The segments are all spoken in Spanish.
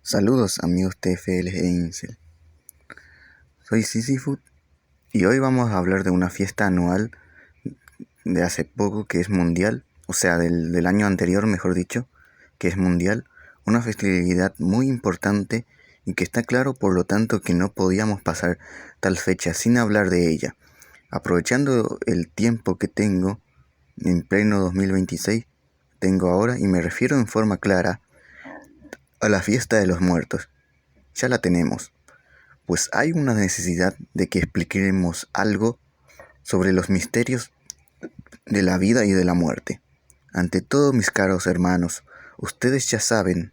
Saludos amigos TFL e Incel. Soy Sisyfood y hoy vamos a hablar de una fiesta anual de hace poco que es mundial, o sea, del año anterior, mejor dicho, que es mundial, una festividad muy importante y que está claro por lo tanto que no podíamos pasar tal fecha sin hablar de ella. Aprovechando el tiempo que tengo en pleno 2026, tengo ahora y me refiero en forma clara a la fiesta de los muertos. Ya la tenemos. Pues hay una necesidad de que expliquemos algo sobre los misterios de la vida y de la muerte. Ante todo, mis caros hermanos, ustedes ya saben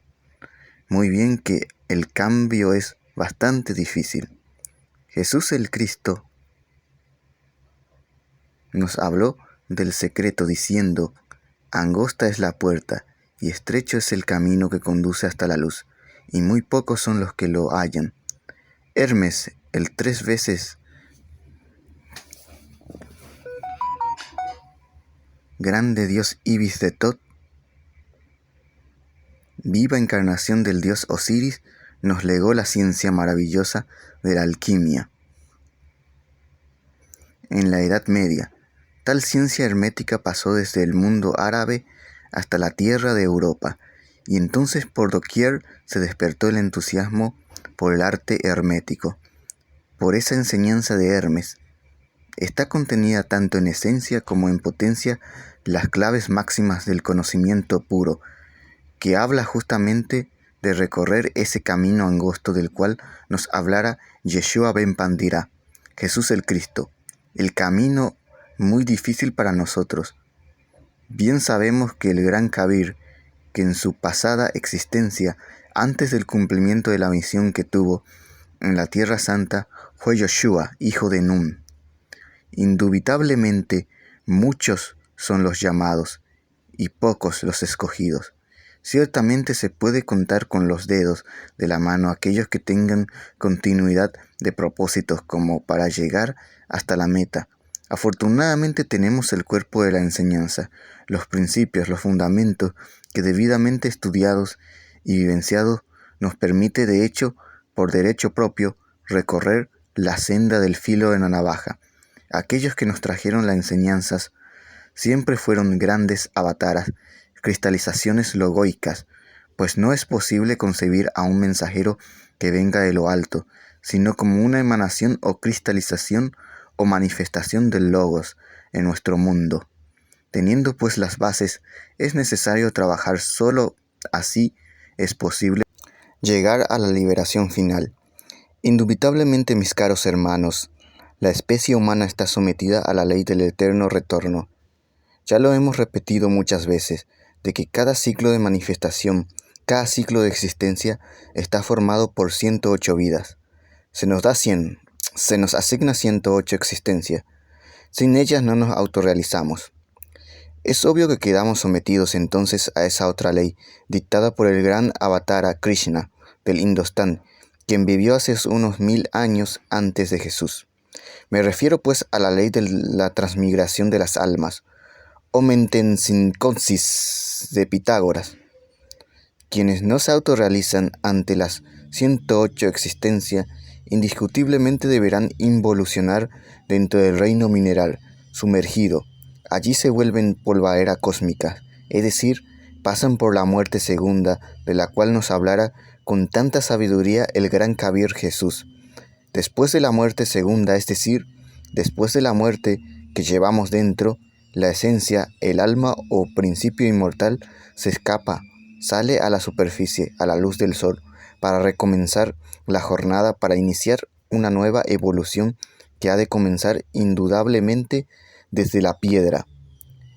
muy bien que el cambio es bastante difícil. Jesús el Cristo nos habló del secreto diciendo: angosta es la puerta y estrecho es el camino que conduce hasta la luz, y muy pocos son los que lo hallan. Hermes, el 3 veces grande dios Ibis de Tot, viva encarnación del dios Osiris, nos legó la ciencia maravillosa de la alquimia. En la Edad Media, tal ciencia hermética pasó desde el mundo árabe hasta la tierra de Europa, y entonces por doquier se despertó el entusiasmo por el arte hermético. Por esa enseñanza de Hermes, está contenida tanto en esencia como en potencia las claves máximas del conocimiento puro, que habla justamente de recorrer ese camino angosto del cual nos hablara Yeshua ben Pandira, Jesús el Cristo, el camino muy difícil para nosotros. Bien sabemos que el gran Kabir, que en su pasada existencia, antes del cumplimiento de la misión que tuvo en la Tierra Santa, fue Yoshua, hijo de Nun. Indubitablemente, muchos son los llamados y pocos los escogidos. Ciertamente se puede contar con los dedos de la mano aquellos que tengan continuidad de propósitos como para llegar hasta la meta. Afortunadamente tenemos el cuerpo de la enseñanza, los principios, los fundamentos que debidamente estudiados y vivenciados nos permite de hecho, por derecho propio, recorrer la senda del filo de la navaja. Aquellos que nos trajeron las enseñanzas siempre fueron grandes avataras, cristalizaciones logoicas, pues no es posible concebir a un mensajero que venga de lo alto, sino como una emanación o cristalización o manifestación del logos en nuestro mundo. Teniendo pues las bases, es necesario trabajar, solo así es posible llegar a la liberación final. Indubitablemente, mis caros hermanos, la especie humana está sometida a la ley del eterno retorno. Ya lo hemos repetido muchas veces, de que cada ciclo de manifestación, cada ciclo de existencia está formado por 108 vidas. Se nos asigna 108 existencias. Sin ellas no nos autorrealizamos. Es obvio que quedamos sometidos entonces a esa otra ley, dictada por el gran avatara Krishna del Indostán, quien vivió hace unos 1000 años antes de Jesús. Me refiero pues a la ley de la transmigración de las almas, o Mentensinconsis de Pitágoras. Quienes no se autorrealizan ante las 108 existencias, indiscutiblemente deberán involucionar dentro del reino mineral, sumergido. Allí se vuelven polvaera cósmica, es decir, pasan por la muerte segunda, de la cual nos hablara con tanta sabiduría el gran Kabir Jesús. Después de la muerte segunda, es decir, después de la muerte que llevamos dentro, la esencia, el alma o principio inmortal se escapa, sale a la superficie, a la luz del sol, para recomenzar la jornada, para iniciar una nueva evolución que ha de comenzar indudablemente desde la piedra,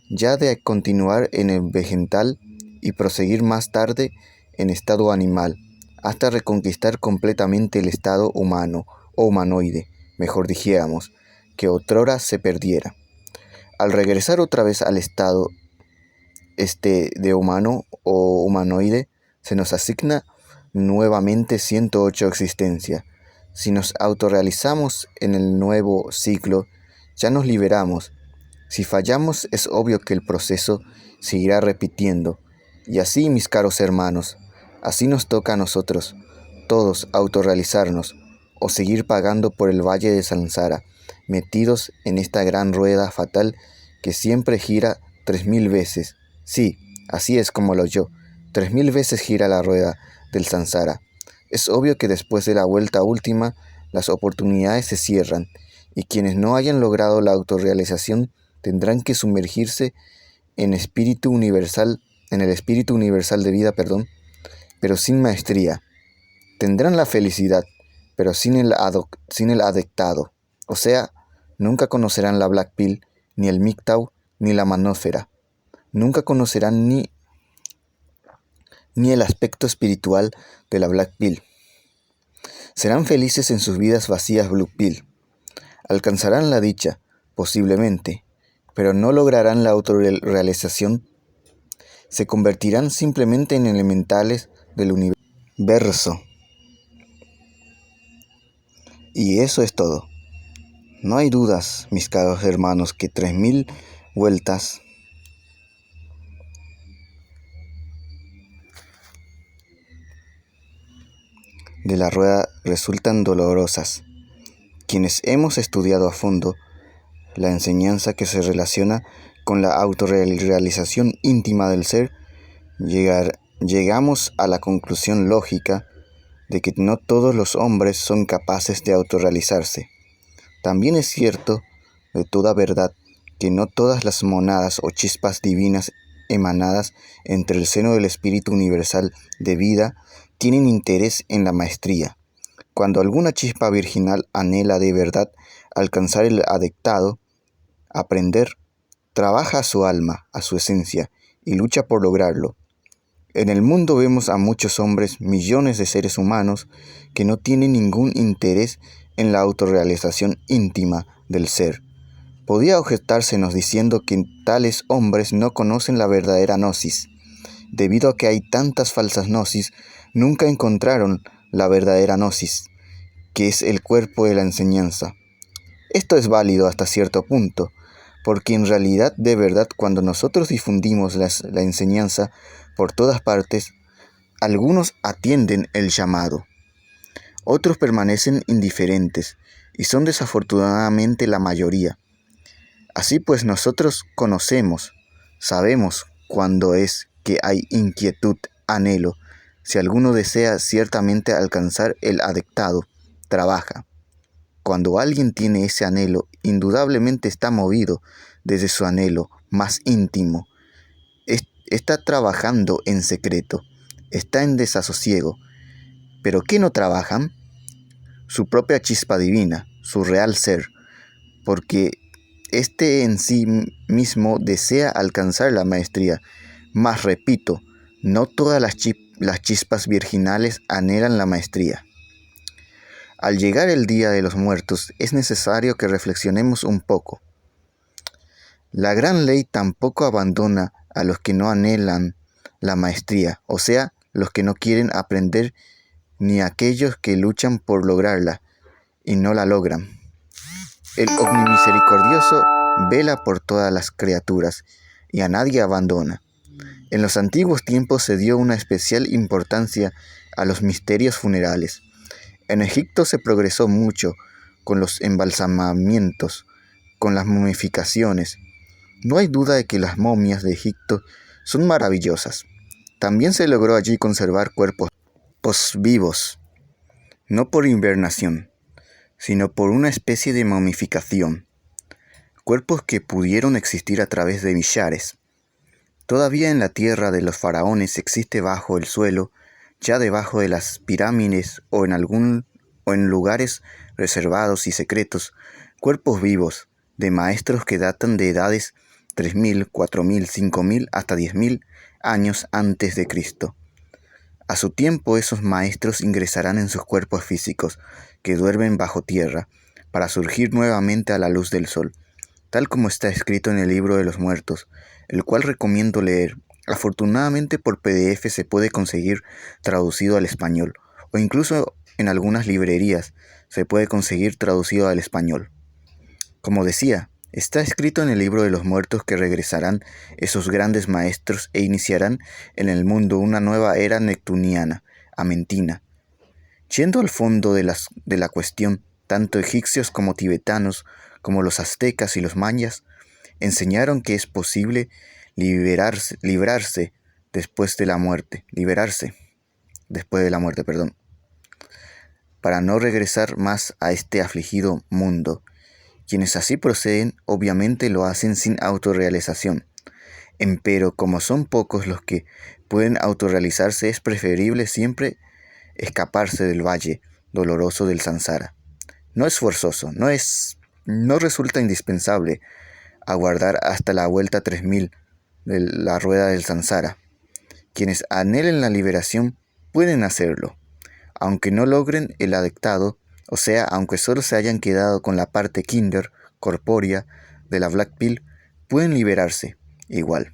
ya de continuar en el vegetal y proseguir más tarde en estado animal, hasta reconquistar completamente el estado humano o humanoide, mejor dijéramos, que otrora se perdiera. Al regresar otra vez al estado de humano o humanoide, se nos asigna nuevamente 108 existencias. Si nos autorrealizamos en el nuevo ciclo, ya nos liberamos. Si fallamos, es obvio que el proceso seguirá repitiendo. Y así, mis caros hermanos, Así nos toca a nosotros, todos, autorrealizarnos, o seguir pagando por el valle de Sansara, metidos en esta gran rueda fatal que siempre gira 3000 veces. Sí, así es como lo oyó, 3000 veces gira la rueda del Sansara. Es obvio que después de la vuelta última, las oportunidades se cierran, y quienes no hayan logrado la autorrealización tendrán que sumergirse en en el espíritu universal de vida, pero sin maestría. Tendrán la felicidad, pero sin el adectado. O sea, nunca conocerán la Black Pill, ni el MGTOW, ni la manósfera. Nunca conocerán ni el aspecto espiritual de la Black Pill. Serán felices en sus vidas vacías Blue Pill. Alcanzarán la dicha, posiblemente, pero no lograrán la autorrealización. Se convertirán simplemente en elementales del universo. Y eso es todo. No hay dudas, mis caros hermanos, que 3000 vueltas de la rueda resultan dolorosas. Quienes hemos estudiado a fondo la enseñanza que se relaciona con la autorrealización íntima del ser, llegamos a la conclusión lógica de que no todos los hombres son capaces de autorrealizarse. También es cierto, de toda verdad, que no todas las monadas o chispas divinas emanadas entre el seno del espíritu universal de vida tienen interés en la maestría. Cuando alguna chispa virginal anhela de verdad alcanzar el adectado, aprender, trabaja a su alma, a su esencia, y lucha por lograrlo. En el mundo vemos a muchos hombres, millones de seres humanos, que no tienen ningún interés en la autorrealización íntima del ser. Podía objetársenos diciendo que tales hombres no conocen la verdadera gnosis. Debido a que hay tantas falsas gnosis, nunca encontraron la verdadera gnosis, que es el cuerpo de la enseñanza. Esto es válido hasta cierto punto, porque en realidad de verdad cuando nosotros difundimos la enseñanza por todas partes, algunos atienden el llamado, otros permanecen indiferentes, y son desafortunadamente la mayoría. Así pues nosotros sabemos cuándo es que hay inquietud, anhelo. Si alguno desea ciertamente alcanzar el adectado, trabaja. Cuando alguien tiene ese anhelo, indudablemente está movido desde su anhelo más íntimo. Está trabajando en secreto, está en desasosiego. ¿Pero qué no trabajan? Su propia chispa divina, su real ser, porque este en sí mismo desea alcanzar la maestría. Mas repito, no todas las chispas virginales anhelan la maestría. Al llegar el día de los muertos, es necesario que reflexionemos un poco. La gran ley tampoco abandona a los que no anhelan la maestría, o sea, los que no quieren aprender, ni a aquellos que luchan por lograrla y no la logran. El omnimisericordioso vela por todas las criaturas y a nadie abandona. En los antiguos tiempos se dio una especial importancia a los misterios funerales. En Egipto se progresó mucho con los embalsamamientos, con las momificaciones. No hay duda de que las momias de Egipto son maravillosas. También se logró allí conservar cuerpos vivos, no por invernación, sino por una especie de momificación. Cuerpos que pudieron existir a través de millares. Todavía en la tierra de los faraones existe bajo el suelo, ya debajo de las pirámides o en lugares reservados y secretos, cuerpos vivos de maestros que datan de edades 3000, 4000, 5000 hasta 10.000 años antes de Cristo. A su tiempo esos maestros ingresarán en sus cuerpos físicos, que duermen bajo tierra, para surgir nuevamente a la luz del sol, tal como está escrito en el libro de los muertos, el cual recomiendo leer. Afortunadamente por PDF se puede conseguir traducido al español, o incluso en algunas librerías se puede conseguir traducido al español. Como decía, Está escrito en el libro de los muertos que regresarán esos grandes maestros e iniciarán en el mundo una nueva era neptuniana, amentina. Yendo al fondo de la cuestión, tanto egipcios como tibetanos, como los aztecas y los mayas, enseñaron que es posible librarse después de la muerte, liberarse después de la muerte, perdón, para no regresar más a este afligido mundo. Quienes así proceden, obviamente lo hacen sin autorrealización. Empero, como son pocos los que pueden autorrealizarse, es preferible siempre escaparse del valle doloroso del Sansara. No es forzoso, no resulta indispensable aguardar hasta la vuelta 3000 de la rueda del Sansara. Quienes anhelen la liberación pueden hacerlo, aunque no logren el adectado, o sea, aunque solo se hayan quedado con la parte kinder, corpórea, de la Black Pill, pueden liberarse igual.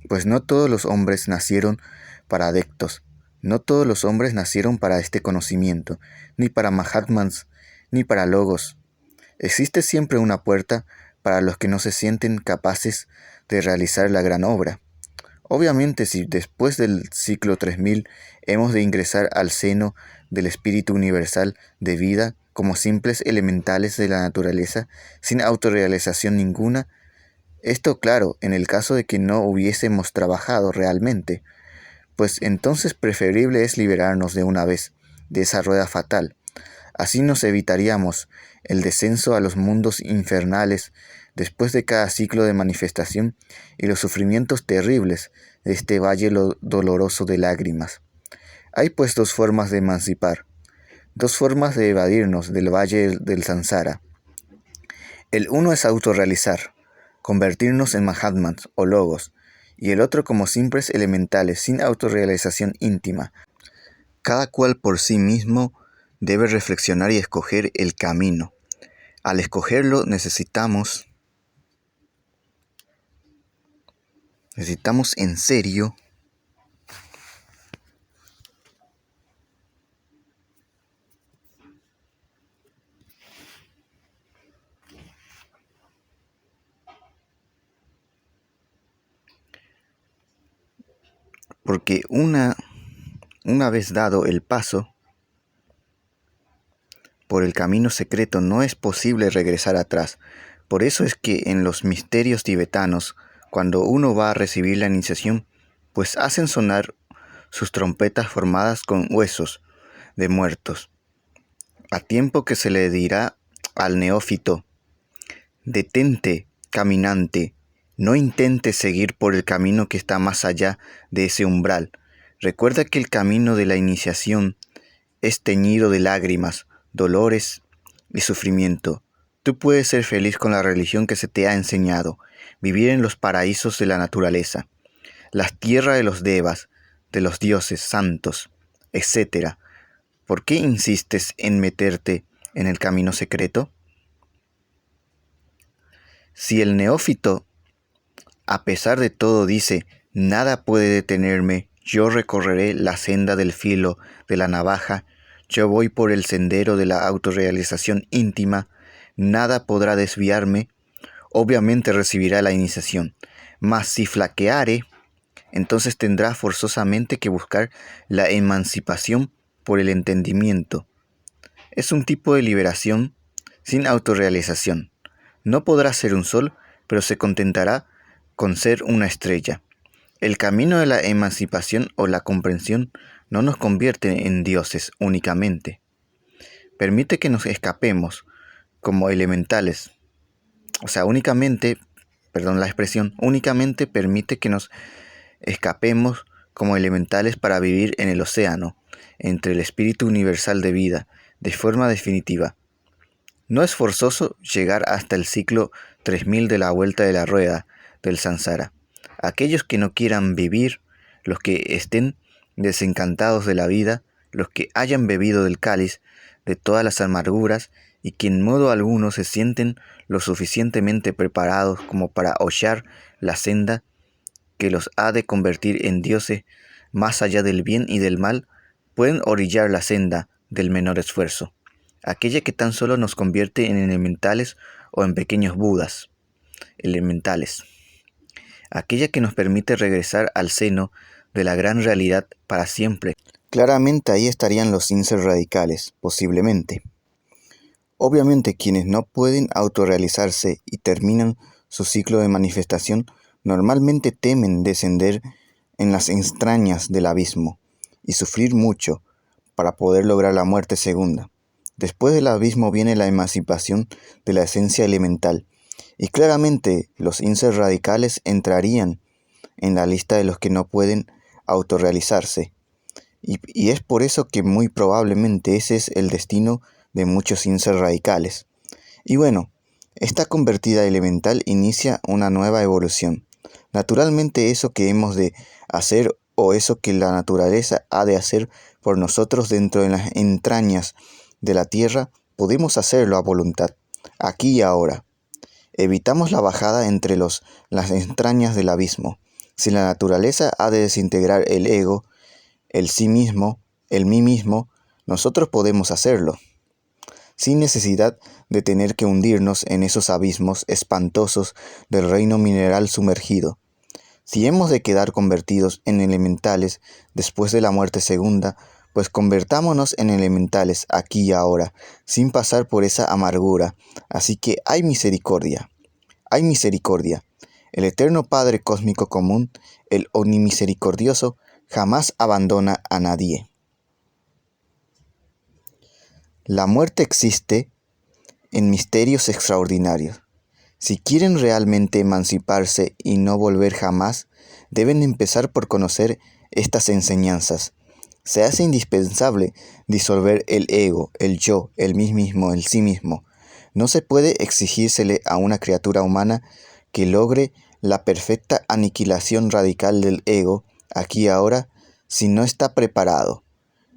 Pues no todos los hombres nacieron para adeptos, no todos los hombres nacieron para este conocimiento, ni para Mahatmans, ni para logos. Existe siempre una puerta para los que no se sienten capaces de realizar la gran obra. Obviamente, si después del ciclo 3000 hemos de ingresar al seno del espíritu universal de vida como simples elementales de la naturaleza, sin autorrealización ninguna, esto claro, en el caso de que no hubiésemos trabajado realmente, pues entonces preferible es liberarnos de una vez de esa rueda fatal. Así nos evitaríamos el descenso a los mundos infernales después de cada ciclo de manifestación y los sufrimientos terribles de este valle doloroso de lágrimas. Hay pues dos formas de emancipar, dos formas de evadirnos del valle del Sansara. El uno es autorrealizar, convertirnos en Mahatmas o logos, y el otro como simples elementales sin autorrealización íntima. Cada cual por sí mismo debe reflexionar y escoger el camino. Al escogerlo necesitamos en serio porque una vez dado el paso por el camino secreto no es posible regresar atrás. Por eso es que en los misterios tibetanos, cuando uno va a recibir la iniciación, pues hacen sonar sus trompetas formadas con huesos de muertos, a tiempo que se le dirá al neófito: detente, caminante, no intentes seguir por el camino que está más allá de ese umbral. Recuerda que el camino de la iniciación es teñido de lágrimas, dolores y sufrimiento. Tú puedes ser feliz con la religión que se te ha enseñado, vivir en los paraísos de la naturaleza, las tierras de los devas, de los dioses santos, etc. ¿Por qué insistes en meterte en el camino secreto? Si el neófito, a pesar de todo, dice: nada puede detenerme, yo recorreré la senda del filo de la navaja, yo voy por el sendero de la autorrealización íntima, nada podrá desviarme, obviamente recibirá la iniciación. Mas si flaqueare, entonces tendrá forzosamente que buscar la emancipación por el entendimiento. Es un tipo de liberación sin autorrealización. No podrá ser un sol, pero se contentará con ser una estrella. El camino de la emancipación o la comprensión no nos convierte en dioses únicamente. Permite que nos escapemos como elementales. Únicamente permite que nos escapemos como elementales para vivir en el océano, entre el espíritu universal de vida, de forma definitiva. No es forzoso llegar hasta el ciclo 3000 de la vuelta de la rueda del Sansara. Aquellos que no quieran vivir, los que estén desencantados de la vida, los que hayan bebido del cáliz de todas las amarguras y que en modo alguno se sienten lo suficientemente preparados como para hollar la senda que los ha de convertir en dioses más allá del bien y del mal, pueden orillar la senda del menor esfuerzo, aquella que tan solo nos convierte en elementales o en pequeños budas elementales, aquella que nos permite regresar al seno de la gran realidad para siempre. Claramente ahí estarían los incel radicales, posiblemente. Obviamente quienes no pueden autorrealizarse y terminan su ciclo de manifestación normalmente temen descender en las entrañas del abismo y sufrir mucho para poder lograr la muerte segunda. Después del abismo viene la emancipación de la esencia elemental, y claramente los incel radicales entrarían en la lista de los que no pueden autorrealizarse. Y es por eso que muy probablemente ese es el destino de muchos incel radicales. Y bueno, esta convertida elemental inicia una nueva evolución. Naturalmente eso que hemos de hacer o eso que la naturaleza ha de hacer por nosotros dentro de las entrañas de la tierra, podemos hacerlo a voluntad, aquí y ahora. Evitamos la bajada entre las entrañas del abismo. Si la naturaleza ha de desintegrar el ego, el sí mismo, el mí mismo, nosotros podemos hacerlo, sin necesidad de tener que hundirnos en esos abismos espantosos del reino mineral sumergido. Si hemos de quedar convertidos en elementales después de la muerte segunda, pues convertámonos en elementales aquí y ahora, sin pasar por esa amargura. Así que hay misericordia, hay misericordia. El eterno Padre Cósmico Común, el omnimisericordioso, jamás abandona a nadie. La muerte existe en misterios extraordinarios. Si quieren realmente emanciparse y no volver jamás, deben empezar por conocer estas enseñanzas. Se hace indispensable disolver el ego, el yo, el mí mismo, el sí mismo. No se puede exigírsele a una criatura humana que logre la perfecta aniquilación radical del ego aquí y ahora si no está preparado.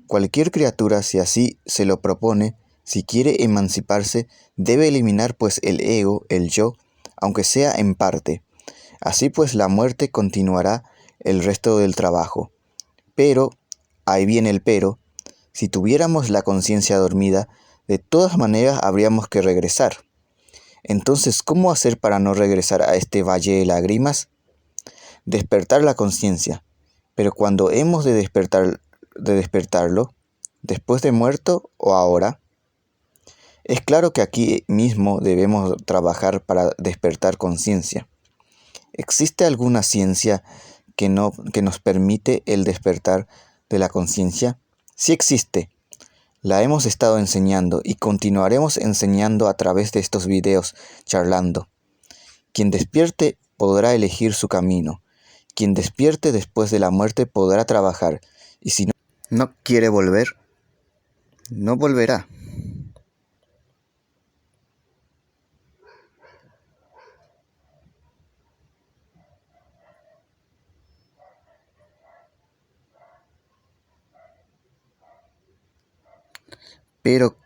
Cualquier criatura, si así se lo propone, si quiere emanciparse, debe eliminar pues el ego, el yo, aunque sea en parte. Así pues la muerte continuará el resto del trabajo. Pero, ahí viene el pero, si tuviéramos la conciencia dormida, de todas maneras habríamos que regresar. Entonces, ¿cómo hacer para no regresar a este valle de lágrimas? Despertar la conciencia. Pero cuando hemos de despertarlo, después de muerto o ahora, es claro que aquí mismo debemos trabajar para despertar conciencia. ¿Existe alguna ciencia que nos permite el despertar de la conciencia? Sí existe. La hemos estado enseñando y continuaremos enseñando a través de estos videos, charlando. Quien despierte podrá elegir su camino. Quien despierte después de la muerte podrá trabajar. Y si no quiere volver, no volverá. Pero,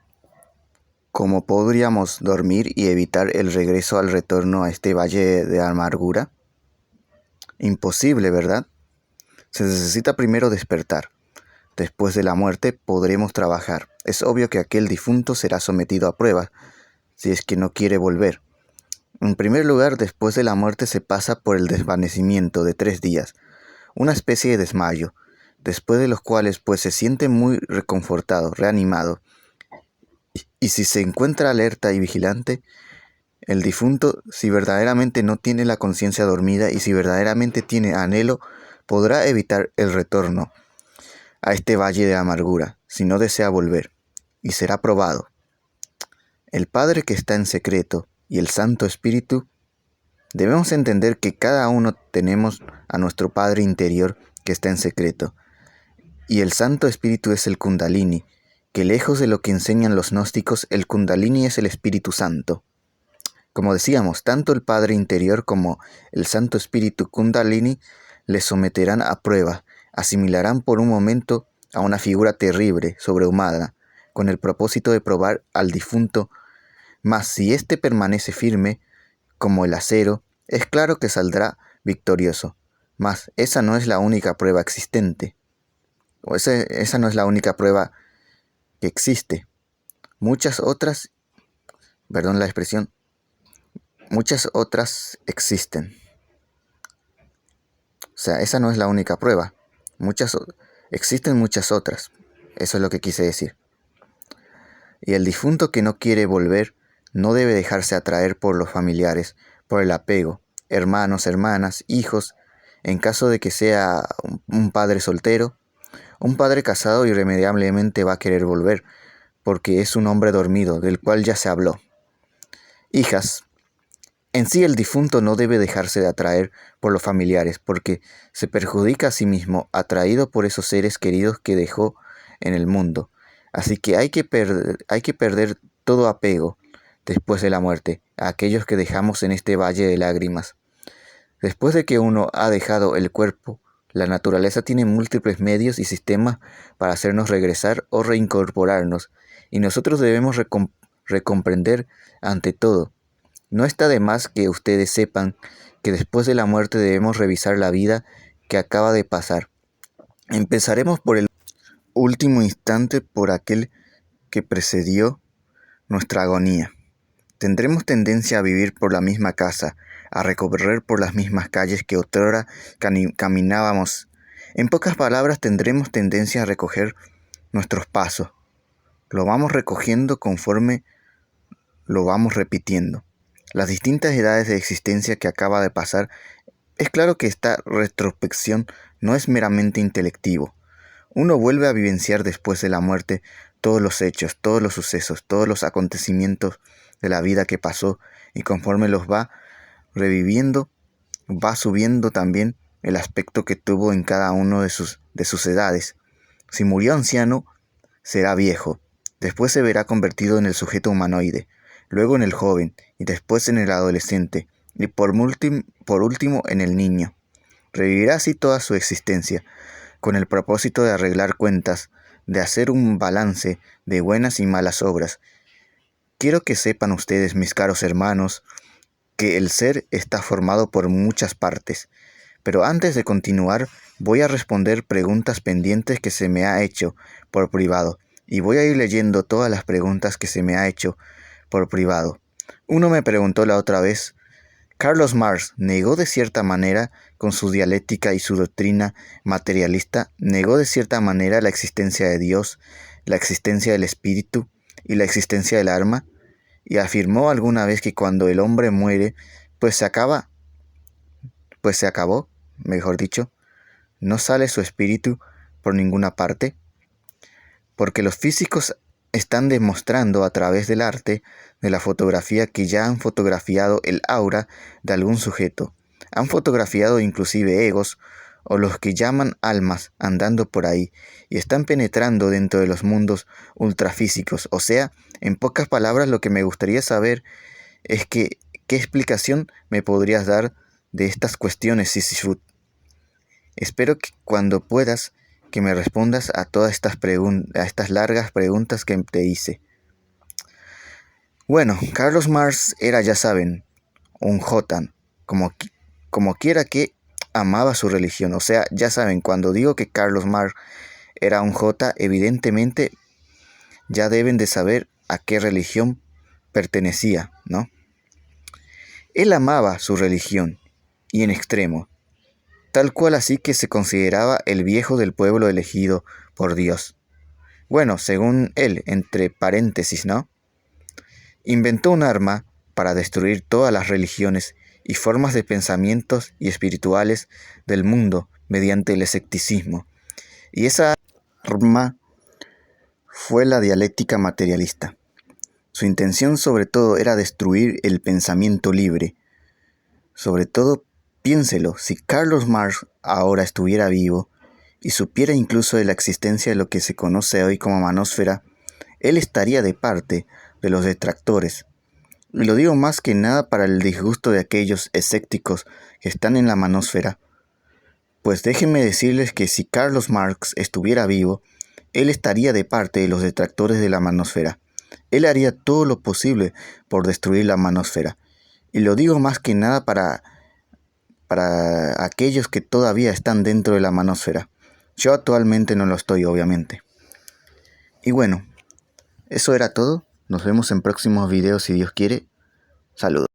¿cómo podríamos dormir y evitar el regreso al retorno a este valle de amargura? Imposible, ¿verdad? Se necesita primero despertar. Después de la muerte podremos trabajar. Es obvio que aquel difunto será sometido a pruebas, si es que no quiere volver. En primer lugar, después de la muerte se pasa por el desvanecimiento de 3 días, una especie de desmayo, después de los cuales pues se siente muy reconfortado, reanimado. Y si se encuentra alerta y vigilante, el difunto, si verdaderamente no tiene la conciencia dormida y si verdaderamente tiene anhelo, podrá evitar el retorno a este valle de amargura, si no desea volver, y será probado. El Padre que está en secreto y el Santo Espíritu, debemos entender que cada uno tenemos a nuestro Padre interior que está en secreto, y el Santo Espíritu es el Kundalini, que lejos de lo que enseñan los gnósticos, el Kundalini es el Espíritu Santo. Como decíamos, tanto el Padre interior como el Santo Espíritu Kundalini le someterán a prueba, asimilarán por un momento a una figura terrible, sobrehumana, con el propósito de probar al difunto, mas si éste permanece firme, como el acero, es claro que saldrá victorioso. Mas esa no es la única prueba existente, o esa no es la única prueba que existe. Muchas otras, perdón la expresión, muchas otras existen. O sea, esa no es la única prueba. Existen muchas otras. Eso es lo que quise decir. Y el difunto que no quiere volver no debe dejarse atraer por los familiares, por el apego, hermanos, hermanas, hijos, en caso de que sea un padre soltero. Un padre casado irremediablemente va a querer volver, porque es un hombre dormido, del cual ya se habló. Hijas, en sí el difunto no debe dejarse de atraer por los familiares, porque se perjudica a sí mismo, atraído por esos seres queridos que dejó en el mundo. Así que hay que perder todo apego después de la muerte, a aquellos que dejamos en este valle de lágrimas. Después de que uno ha dejado el cuerpo, la naturaleza tiene múltiples medios y sistemas para hacernos regresar o reincorporarnos, y nosotros debemos recomprender ante todo. No está de más que ustedes sepan que después de la muerte debemos revisar la vida que acaba de pasar. Empezaremos por el último instante, por aquel que precedió nuestra agonía. Tendremos tendencia a vivir por la misma casa, a recorrer por las mismas calles que otrora caminábamos. En pocas palabras, tendremos tendencia a recoger nuestros pasos. Lo vamos recogiendo conforme lo vamos repitiendo. Las distintas edades de existencia que acaba de pasar, es claro que esta retrospección no es meramente intelectivo. Uno vuelve a vivenciar después de la muerte todos los hechos, todos los sucesos, todos los acontecimientos de la vida que pasó, y conforme los va reviviendo, va subiendo también el aspecto que tuvo en cada uno de sus edades. Si murió anciano, será viejo, después se verá convertido en el sujeto humanoide, luego en el joven, y después en el adolescente, y por último en el niño. Revivirá así toda su existencia, con el propósito de arreglar cuentas, de hacer un balance de buenas y malas obras. Quiero que sepan ustedes, mis caros hermanos, que el ser está formado por muchas partes. Pero antes de continuar, voy a responder preguntas pendientes que se me ha hecho por privado, y voy a ir leyendo todas las preguntas que se me ha hecho por privado. Uno me preguntó la otra vez, Carlos Marx negó de cierta manera, con su dialéctica y su doctrina materialista, negó de cierta manera la existencia de Dios, la existencia del espíritu y la existencia del alma, y afirmó alguna vez que cuando el hombre muere, pues se acabó, mejor dicho, no sale su espíritu por ninguna parte, porque los físicos están demostrando a través del arte, de la fotografía, que ya han fotografiado el aura de algún sujeto. Han fotografiado inclusive egos, o los que llaman almas, andando por ahí, y están penetrando dentro de los mundos ultrafísicos. O sea, en pocas palabras, lo que me gustaría saber es que, ¿qué explicación me podrías dar de estas cuestiones, Sisyphus? Espero que cuando puedas, que me respondas a todas estas largas preguntas que te hice. Bueno, Carlos Marx era, ya saben, un jotan, como quiera que amaba su religión. O sea, ya saben, cuando digo que Carlos Marx era un jota, evidentemente ya deben de saber a qué religión pertenecía, ¿no? Él amaba su religión, y en extremo, tal cual, así que se consideraba el viejo del pueblo elegido por Dios. Bueno, según él, entre paréntesis, ¿no? Inventó un arma para destruir todas las religiones y formas de pensamientos y espirituales del mundo mediante el escepticismo. Y esa arma fue la dialéctica materialista. Su intención sobre todo era destruir el pensamiento libre. Sobre todo, piénselo, si Carlos Marx ahora estuviera vivo y supiera incluso de la existencia de lo que se conoce hoy como manósfera, él estaría de parte de los detractores. Y lo digo más que nada para el disgusto de aquellos escépticos que están en la manósfera. Pues déjenme decirles que si Carlos Marx estuviera vivo, él estaría de parte de los detractores de la manósfera. Él haría todo lo posible por destruir la manósfera. Y lo digo más que nada para aquellos que todavía están dentro de la manósfera. Yo actualmente no lo estoy, obviamente. Y bueno, eso era todo. Nos vemos en próximos videos si Dios quiere. Saludos.